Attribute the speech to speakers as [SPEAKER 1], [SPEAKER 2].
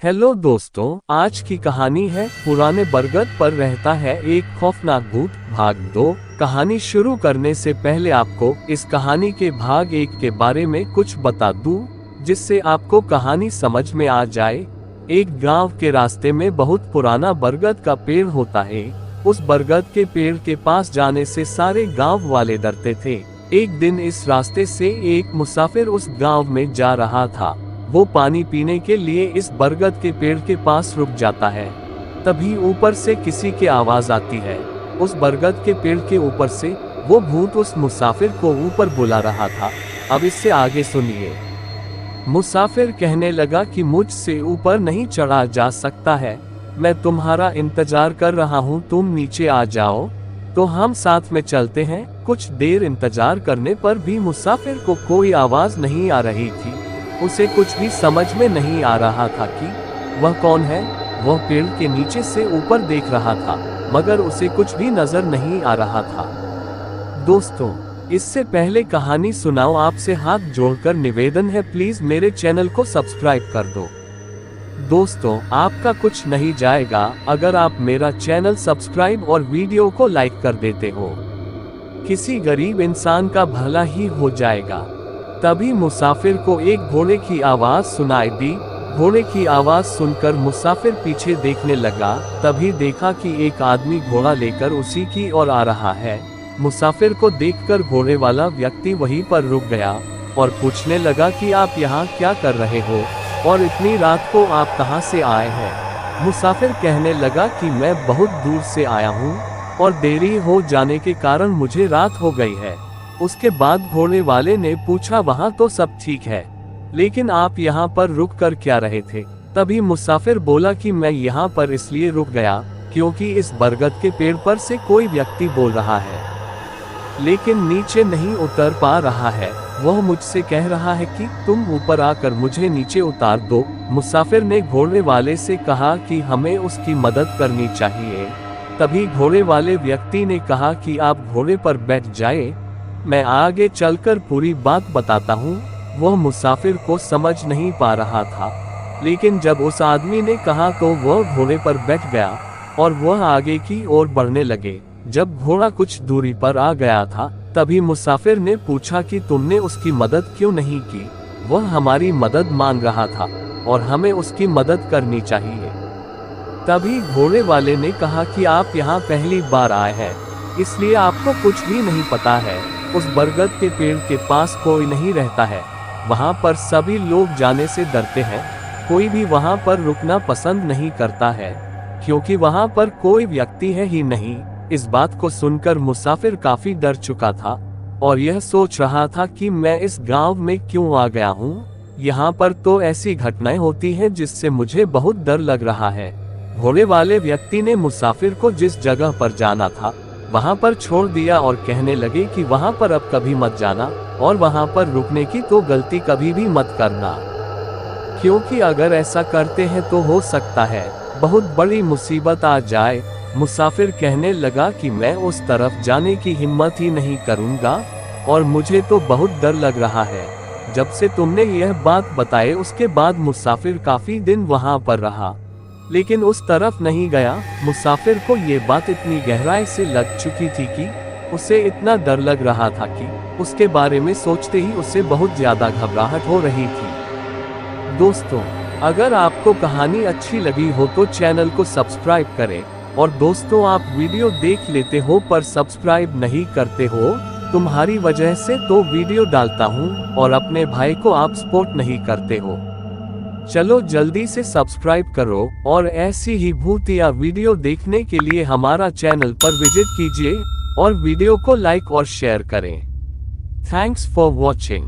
[SPEAKER 1] Hello दोस्तों, आज की कहानी है पुराने बरगद पर रहता है एक खौफनाक भूत भाग 2। कहानी शुरू करने से पहले आपको इस कहानी के भाग 1 के बारे में कुछ बता दूं, जिससे आपको कहानी समझ में आ जाए। एक गांव के रास्ते में बहुत पुराना बरगद का पेड़ होता है। उस बरगद के पेड़ के पास जाने से सारे गांव वाले डरते थे। एक दिन इस रास्ते से एक मुसाफिर उस गांव में जा रहा था। वो पानी पीने के लिए इस बरगद के पेड़ के पास रुक जाता है। तभी ऊपर से किसी की आवाज आती है। उस बरगद के पेड़ के ऊपर से वो भूत उस मुसाफिर को ऊपर बुला रहा था। अब इससे आगे सुनिए। मुसाफिर कहने लगा कि मुझसे ऊपर नहीं चढ़ा जा सकता है, मैं तुम्हारा इंतजार कर रहा हूँ, तुम नीचे आ जाओ तो हम साथ में चलते हैं। कुछ देर इंतजार करने पर भी मुसाफिर को कोई आवाज नहीं आ रही थी। उसे कुछ भी समझ में नहीं आ रहा था कि वह कौन है। वह पेड़ के नीचे से ऊपर देख रहा था, मगर उसे कुछ भी नजर नहीं आ रहा था। दोस्तों, इससे पहले कहानी सुनाओ, आपसे हाथ जोड़कर निवेदन है, प्लीज मेरे चैनल को सब्सक्राइब कर दो। दोस्तों, आपका कुछ नहीं जाएगा अगर आप मेरा चैनल सब्सक्राइब और वीडियो को लाइक कर देते हो। किसी गरीब इंसान का भला ही हो जाएगा। तभी मुसाफिर को एक घोड़े की आवाज सुनाई दी। घोड़े की आवाज सुनकर मुसाफिर पीछे देखने लगा। तभी देखा कि एक आदमी घोड़ा लेकर उसी की ओर आ रहा है। मुसाफिर को देखकर घोड़े वाला व्यक्ति वहीं पर रुक गया और पूछने लगा कि आप यहाँ क्या कर रहे हो और इतनी रात को आप कहाँ से आए हैं। मुसाफिर कहने लगा कि मैं बहुत दूर से आया हूँ और देरी हो जाने के कारण मुझे रात हो गई है। उसके बाद घोड़े वाले ने पूछा, वहाँ तो सब ठीक है, लेकिन आप यहाँ पर रुक कर क्या रहे थे। तभी मुसाफिर बोला कि मैं यहाँ पर इसलिए रुक गया क्योंकि इस बरगद के पेड़ पर से कोई व्यक्ति बोल रहा है, लेकिन नीचे नहीं उतर पा रहा है। वह मुझसे कह रहा है कि तुम ऊपर आकर मुझे नीचे उतार दो। मुसाफिर ने घोड़े वाले से कहा कि हमें उसकी मदद करनी चाहिए। तभी घोड़े वाले व्यक्ति ने कहा कि आप घोड़े पर बैठ जाए, मैं आगे चलकर पूरी बात बताता हूँ। वह मुसाफिर को समझ नहीं पा रहा था, लेकिन जब उस आदमी ने कहा तो वह घोड़े पर बैठ गया और वह आगे की ओर बढ़ने लगे। जब घोड़ा कुछ दूरी पर आ गया था, तभी मुसाफिर ने पूछा कि तुमने उसकी मदद क्यों नहीं की। वह हमारी मदद मांग रहा था और हमें उसकी मदद करनी चाहिए। तभी घोड़े वाले ने कहा कि आप यहाँ पहली बार आए हैं, इसलिए आपको कुछ भी नहीं पता है। उस बरगद के पेड़ के पास कोई नहीं रहता है, वहाँ पर सभी लोग जाने से डरते हैं। कोई भी वहाँ पर रुकना पसंद नहीं करता है, क्योंकि वहाँ पर कोई व्यक्ति है ही नहीं। इस बात को सुनकर मुसाफिर काफी डर चुका था और यह सोच रहा था कि मैं इस गांव में क्यों आ गया हूँ। यहाँ पर तो ऐसी घटनाएं होती हैं जिससे मुझे बहुत डर लग रहा है। घोड़े वाले व्यक्ति ने मुसाफिर को जिस जगह पर जाना था वहाँ पर छोड़ दिया और कहने लगे कि वहाँ पर अब कभी मत जाना और वहाँ पर रुकने की तो गलती कभी भी मत करना, क्योंकि अगर ऐसा करते हैं तो हो सकता है बहुत बड़ी मुसीबत आ जाए। मुसाफिर कहने लगा कि मैं उस तरफ जाने की हिम्मत ही नहीं करूँगा और मुझे तो बहुत डर लग रहा है। जब से तुमने यह बात बताए उसके बाद मुसाफिर काफी दिन वहाँ पर रहा, लेकिन उस तरफ नहीं गया। मुसाफिर को ये बात इतनी गहराई से लग चुकी थी कि उसे इतना डर लग रहा था कि उसके बारे में सोचते ही उसे बहुत ज्यादा घबराहट हो रही थी। दोस्तों, अगर आपको कहानी अच्छी लगी हो तो चैनल को सब्सक्राइब करें। और दोस्तों, आप वीडियो देख लेते हो पर सब्सक्राइब नहीं करते हो, तुम्हारी वजह से तो वीडियो डालता हूँ और अपने भाई को आप सपोर्ट नहीं करते हो। चलो जल्दी से सब्सक्राइब करो और ऐसी ही भूतिया वीडियो देखने के लिए हमारा चैनल पर विजिट कीजिए और वीडियो को लाइक और शेयर करें। Thanks for watching.